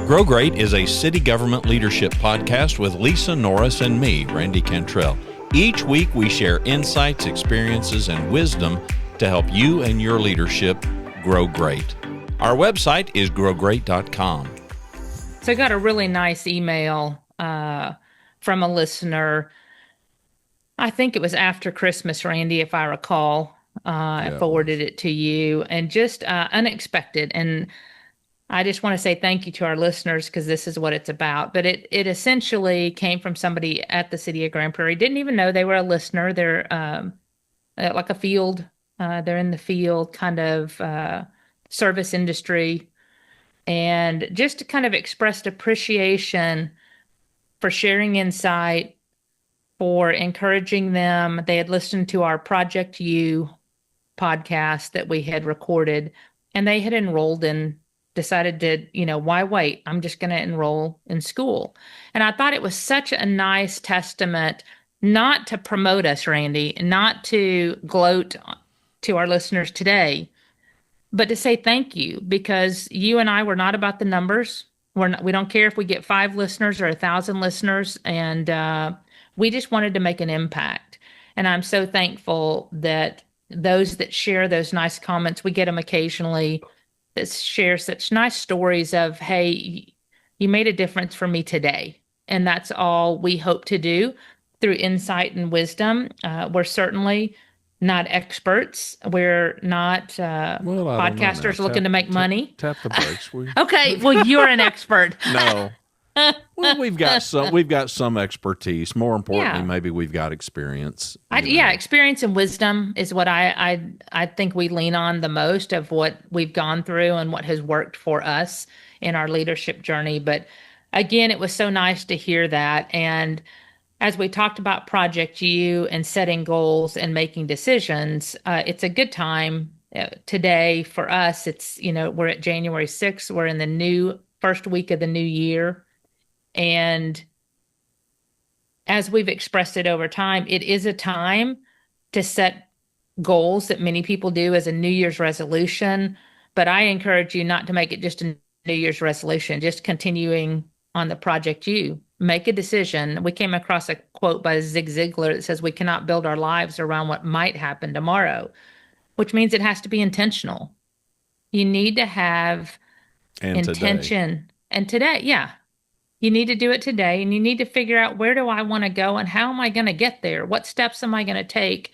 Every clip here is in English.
Grow Great is a city government leadership podcast with Lisa Norris and me, Randy Cantrell. Each week we share insights, experiences, and wisdom to help you and your leadership grow great. Our website is growgreat.com. So I got a really nice email from a listener. I think it was after Christmas, Randy, if I recall. I forwarded it to you, and just unexpected. And I just want to say thank you to our listeners, because this is what it's about. But it essentially came from somebody at the city of Grand Prairie. Didn't even know they were a listener. They're like a field. They're in the field kind of service industry, and just kind of expressed appreciation for sharing insight, for encouraging them. They had listened to our Project U podcast that we had recorded, and they had enrolled in, decided to, why wait? I'm just going to enroll in school. And I thought it was such a nice testament, not to promote us, Randy, not to gloat to our listeners today, but to say thank you, because you and I were not about the numbers. We don't care if we get 5 listeners or 1,000 listeners. And we just wanted to make an impact. And I'm so thankful that those that share those nice comments, we get them occasionally, that share such nice stories of, hey, you made a difference for me today. And that's all we hope to do through insight and wisdom. We're certainly not experts. We're not podcasters looking to make money. Tap the brakes. Okay, well, you're an expert. No. Well, we've got some expertise. More importantly, maybe we've got experience. Experience and wisdom is what I think we lean on the most, of what we've gone through and what has worked for us in our leadership journey. But again, it was so nice to hear that. And as we talked about Project U and setting goals and making decisions, it's a good time today for us. It's, we're at January 6th. We're in the first week of the new year. And as we've expressed it over time, it is a time to set goals that many people do as a New Year's resolution. But I encourage you not to make it just a New Year's resolution, just continuing on the Project U. Make a decision. We came across a quote by Zig Ziglar that says, we cannot build our lives around what might happen tomorrow, which means it has to be intentional. You need to have intention. And today, you need to do it today, and you need to figure out, where do I want to go and how am I going to get there? What steps am I going to take?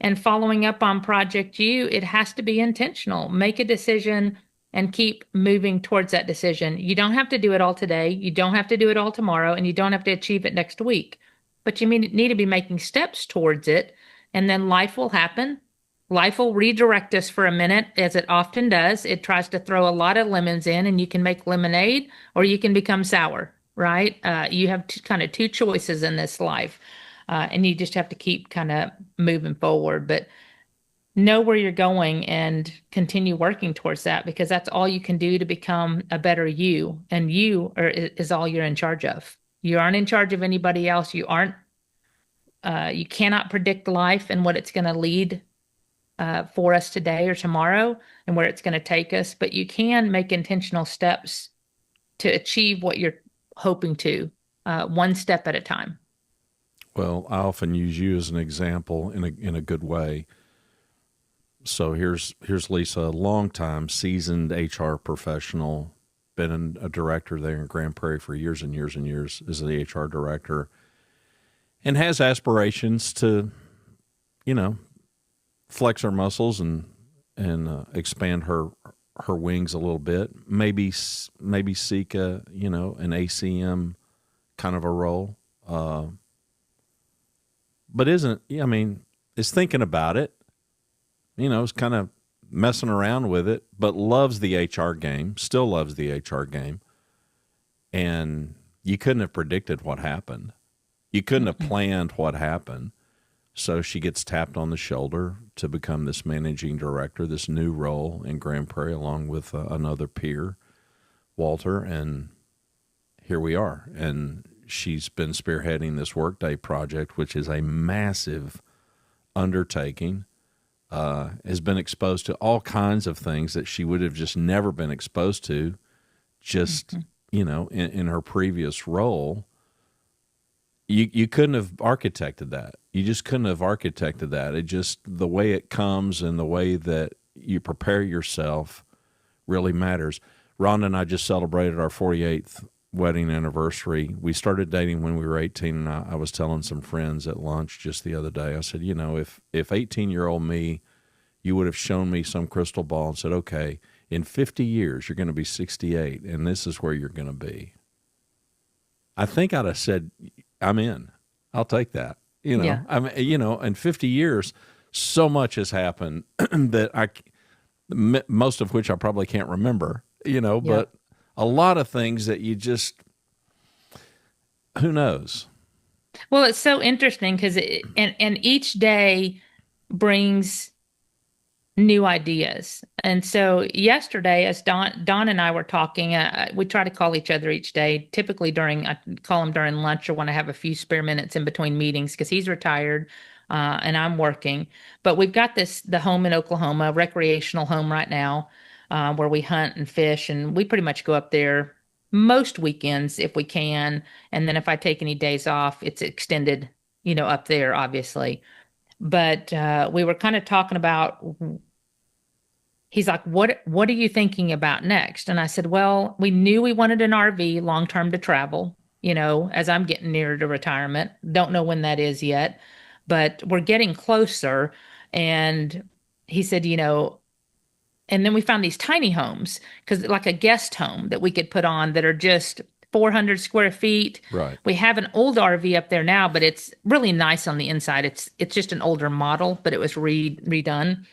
And following up on Project U, it has to be intentional. Make a decision and keep moving towards that decision. You don't have to do it all today. You don't have to do it all tomorrow, and you don't have to achieve it next week. But you need to be making steps towards it, and then life will happen. Life will redirect us for a minute, as it often does. It tries to throw a lot of lemons in, and you can make lemonade or you can become sour, right? You have kind of 2 choices in this life, and you just have to keep kind of moving forward. But know where you're going and continue working towards that, because that's all you can do to become a better you. And is all you're in charge of. You aren't in charge of anybody else. You cannot predict life and what it's going to lead for us today or tomorrow, and where it's going to take us, but you can make intentional steps to achieve what you're hoping to, one step at a time. Well, I often use you as an example in a good way. So here's Lisa, a long-time seasoned HR professional, been a director there in Grand Prairie for years and years and years as the HR director, and has aspirations to, flex her muscles and expand her wings a little bit. Maybe seek an ACM kind of a role. But is thinking about it. Is kind of messing around with it, but loves the HR game. Still loves the HR game. And you couldn't have predicted what happened. You couldn't have planned what happened. So she gets tapped on the shoulder to become this managing director, this new role in Grand Prairie, along with another peer, Walter, and here we are. And she's been spearheading this Workday project, which is a massive undertaking, has been exposed to all kinds of things that she would have just never been exposed to, just in her previous role, you couldn't have architected that. You just couldn't have architected that. It just, the way it comes and the way that you prepare yourself really matters. Rhonda and I just celebrated our 48th wedding anniversary. We started dating when we were 18, and I was telling some friends at lunch just the other day, I said, if 18-year-old me, you would have shown me some crystal ball and said, okay, in 50 years, you're going to be 68, and this is where you're going to be, I think I'd have said, I'm in. I'll take that. Yeah. In 50 years, so much has happened that most of which I probably can't remember, but a lot of things that you just, who knows? Well, it's so interesting because and each day brings new ideas. And so yesterday, as Don and I were talking, we try to call each other each day, typically I call him during lunch or when I have a few spare minutes in between meetings because he's retired and I'm working. But we've got the home in Oklahoma, recreational home right now, where we hunt and fish. And we pretty much go up there most weekends if we can. And then if I take any days off, it's extended, up there, obviously. But we were kind of talking about, he's like, what are you thinking about next? And I said, well, we knew we wanted an RV long-term to travel, as I'm getting nearer to retirement. Don't know when that is yet, but we're getting closer. And he said, and then we found these tiny homes, because like a guest home that we could put on that are just 400 square feet. Right. We have an old RV up there now, but it's really nice on the inside. It's just an older model, but it was redone.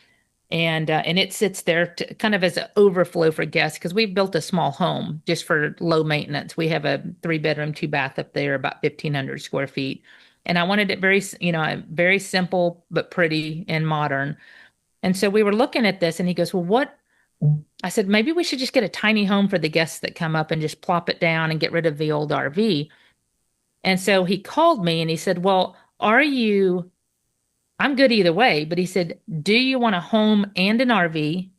And it sits there kind of as an overflow for guests, because we've built a small home just for low maintenance. We have a 3-bedroom, 2-bath up there, about 1,500 square feet. And I wanted it very simple, but pretty and modern. And so we were looking at this and he goes, well, what? I said, maybe we should just get a tiny home for the guests that come up and just plop it down and get rid of the old RV. And so he called me and he said, well, I'm good either way. But he said, do you want a home and an RV?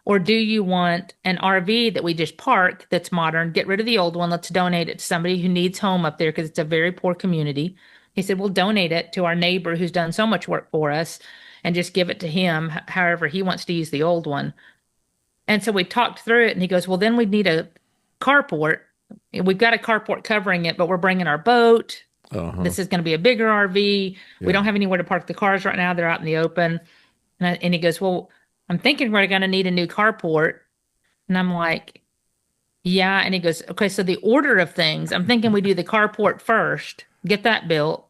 Or do you want an RV that we just park that's modern, get rid of the old one, let's donate it to somebody who needs home up there because it's a very poor community. He said, we'll donate it to our neighbor who's done so much work for us and just give it to him, however he wants to use the old one. And so we talked through it and he goes, well, then we'd need a carport. We've got a carport covering it, but we're bringing our boat. Uh-huh. This is going to be a bigger RV. Yeah. We don't have anywhere to park the cars right now. They're out in the open. And he goes, well, I'm thinking we're going to need a new carport. And I'm like, yeah. And he goes, okay, so the order of things, I'm thinking we do the carport first, get that built,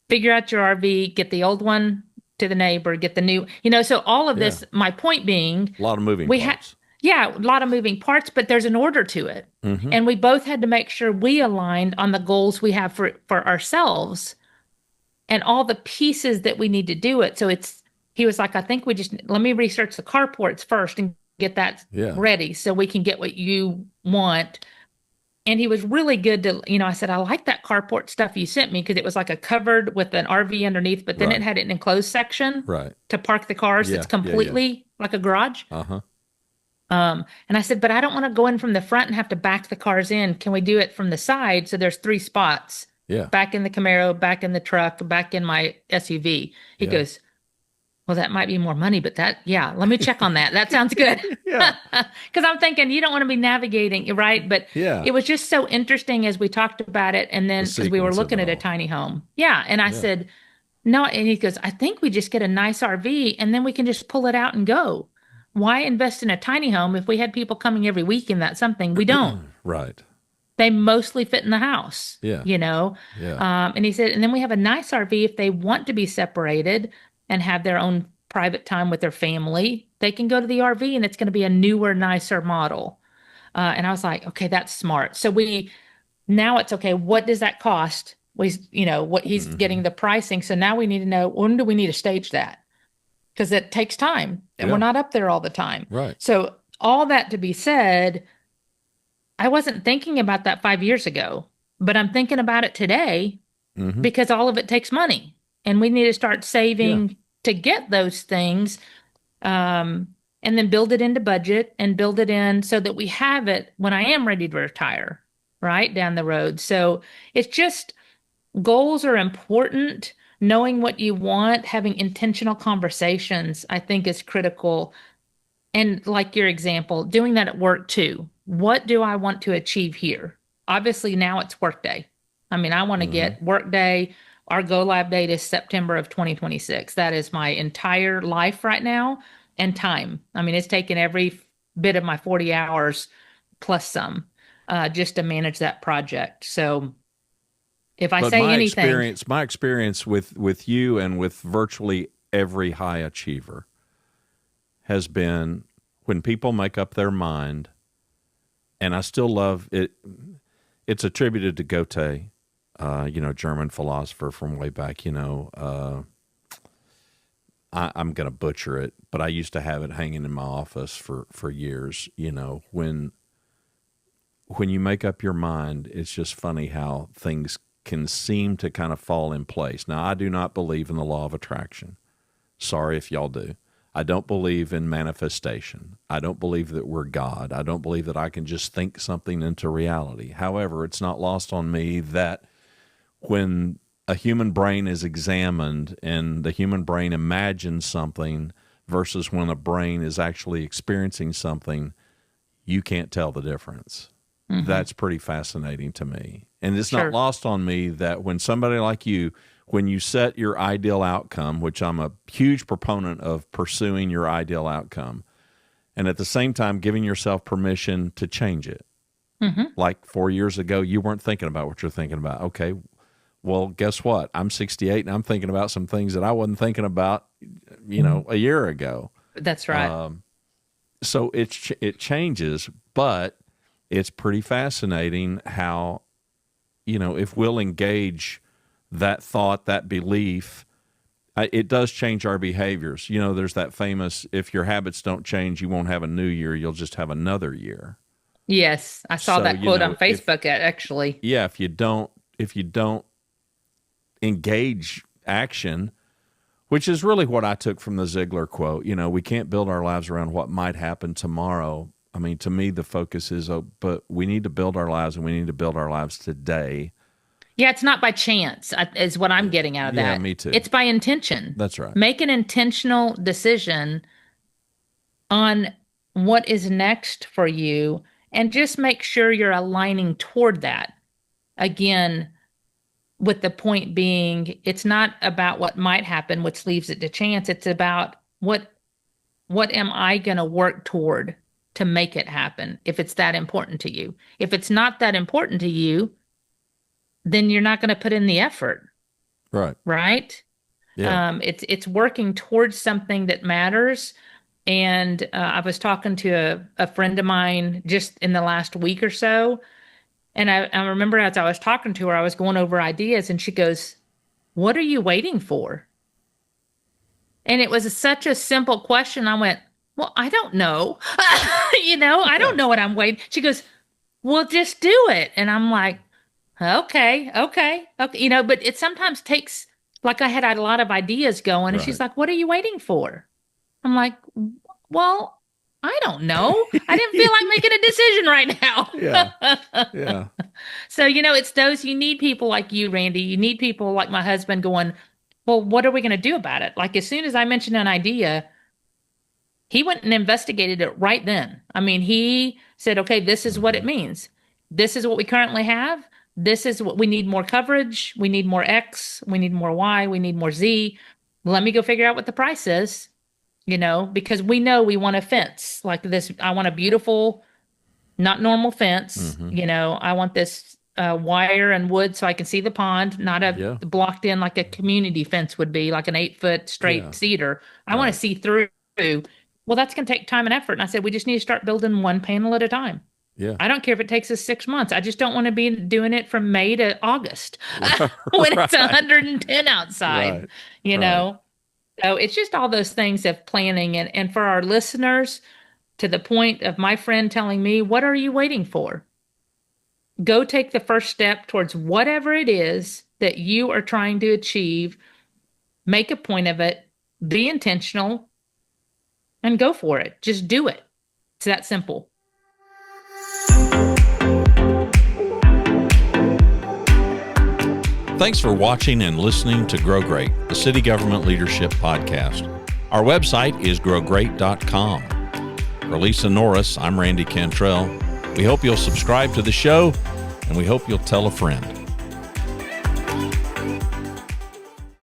figure out your RV, get the old one to the neighbor, get the new, so all of this, my point being, a lot of moving parts. A lot of moving parts, but there's an order to it. Mm-hmm. And we both had to make sure we aligned on the goals we have for ourselves and all the pieces that we need to do it. So he was like, I think let me research the carports first and get that ready so we can get what you want. And he was really good to, I said, I like that carport stuff you sent me because it was like a covered with an RV underneath, but then it had an enclosed section to park the cars. It's completely like a garage. Uh-huh. And I said, but I don't want to go in from the front and have to back the cars in. Can we do it from the side? So there's 3 spots. Yeah. Back in the Camaro, back in the truck, back in my SUV. He goes, well, that might be more money, but let me check on that. That sounds good. Yeah. Because I'm thinking you don't want to be navigating, right? But it was just so interesting as we talked about it. And then because we were looking at a tiny home. Yeah. And I said, no. And he goes, I think we just get a nice RV and then we can just pull it out and go. Why invest in a tiny home if we had people coming every week in that something? We don't. Right. They mostly fit in the house. Yeah. Yeah. And he said, and then we have a nice RV if they want to be separated and have their own private time with their family. They can go to the RV and it's going to be a newer, nicer model. And I was like, okay, that's smart. So now it's okay. What does that cost? What he's getting the pricing. So now we need to know, when do we need to stage that? Because it takes time and we're not up there all the time. Right. So all that to be said, I wasn't thinking about that 5 years ago, but I'm thinking about it today because all of it takes money and we need to start saving to get those things. and then build it into budget and build it in so that we have it when I am ready to retire, right down the road. So it's just goals are important. Knowing what you want, having intentional conversations, I think is critical. And like your example, doing that at work too. What do I want to achieve here? Obviously, now it's workday. I mean, I want to Hmm. get workday. Our go live date is September of 2026. That is my entire life right now and time. I mean, it's taken every bit of my 40 hours plus some just to manage that project. So if I But say anything, my experience with you and with virtually every high achiever has been when people make up their mind, and I still love it. It's attributed to Goethe, German philosopher from way back. I'm going to butcher it, but I used to have it hanging in my office for years. When you make up your mind, it's just funny how things can seem to kind of fall in place. Now, I do not believe in the law of attraction. Sorry if y'all do. I don't believe in manifestation. I don't believe that we're God. I don't believe that I can just think something into reality. However, it's not lost on me that when a human brain is examined and the human brain imagines something versus when a brain is actually experiencing something, you can't tell the difference. mhm, That's pretty fascinating to me. And it's not sure, lost on me that when somebody like you, when you set your ideal outcome, which I'm a huge proponent of pursuing your ideal outcome, and at the same time giving yourself permission to change it. hmm, Like 4 years ago, you weren't thinking about what you're thinking about. Okay, well, guess what? I'm 68 and I'm thinking about some things that I wasn't thinking about, a year ago. that's right. So it changes, but it's pretty fascinating how, if we'll engage that thought, that belief, it does change our behaviors. There's that famous, if your habits don't change, you won't have a new year, you'll just have another year. Yes, I saw So, that quote on Facebook actually. yeah, if you don't engage action, which is really what I took from the Ziegler quote. We can't build our lives around what might happen tomorrow. I mean, to me, the focus is, but we need to build our lives and we need to build our lives today. Yeah, it's not by chance, is what I'm getting out of Yeah, that. me too. It's by intention. That's right. Make an intentional decision on what is next for you and just make sure you're aligning toward that. Again, with the point being, it's not about what might happen, which leaves it to chance. It's about what am I going to work toward to make it happen if it's that important to you. If it's not that important to you, then you're not going to put in the effort, Right. right? Yeah. It's working towards something that matters. And I was talking to a friend of mine just in the last week or so, and I remember as I was talking to her, I was going over ideas, and she goes, "What are you waiting for?" And it was such a simple question. I went, "Well, I don't know. I don't Yeah. know what I'm waiting." She goes, "Well, just do it." And I'm like, "Okay, okay, okay." But it sometimes takes, like I had a lot of ideas going, and she's Right. like, "What are you waiting for?" I'm like, "Well, I don't know. I didn't feel like making a decision Yeah. right now." Yeah. So, it's those, you need people like you, Randy. You need people like my husband going, "Well, what are we going to do about it?" Like, as soon as I mentioned an idea, he went and investigated it right then. I mean, he said, "Okay, this is what it Hmm. means. This is what we currently have. This is what we need: more coverage. We need more X. We need more Y. We need more Z. Let me go figure out what the price is, because we know we want a fence like this. I want a beautiful, not normal fence. Hmm. I want this wire and wood so I can see the pond, not a Yeah. blocked in like a community fence would be, like an 8 foot straight Yeah. cedar. I want to Right. see through. Well, that's going to take time and effort. And I said, we just need to start building one panel at a time. Yeah. I don't care if it takes us 6 months. I just don't want to be doing it from May to August when it's Right. 110 outside, Right. you Right. know? So it's just all those things of planning. And for our listeners, to the point of my friend telling me, "What are you waiting for?" Go take the first step towards whatever it is that you are trying to achieve. Make a point of it. Be intentional. and go for it. Just do it. It's that simple. Thanks for watching and listening to Grow Great, the City Government Leadership Podcast. Our website is growgreat.com. For Lisa Norris, I'm Randy Cantrell. We hope you'll subscribe to the show, and we hope you'll tell a friend.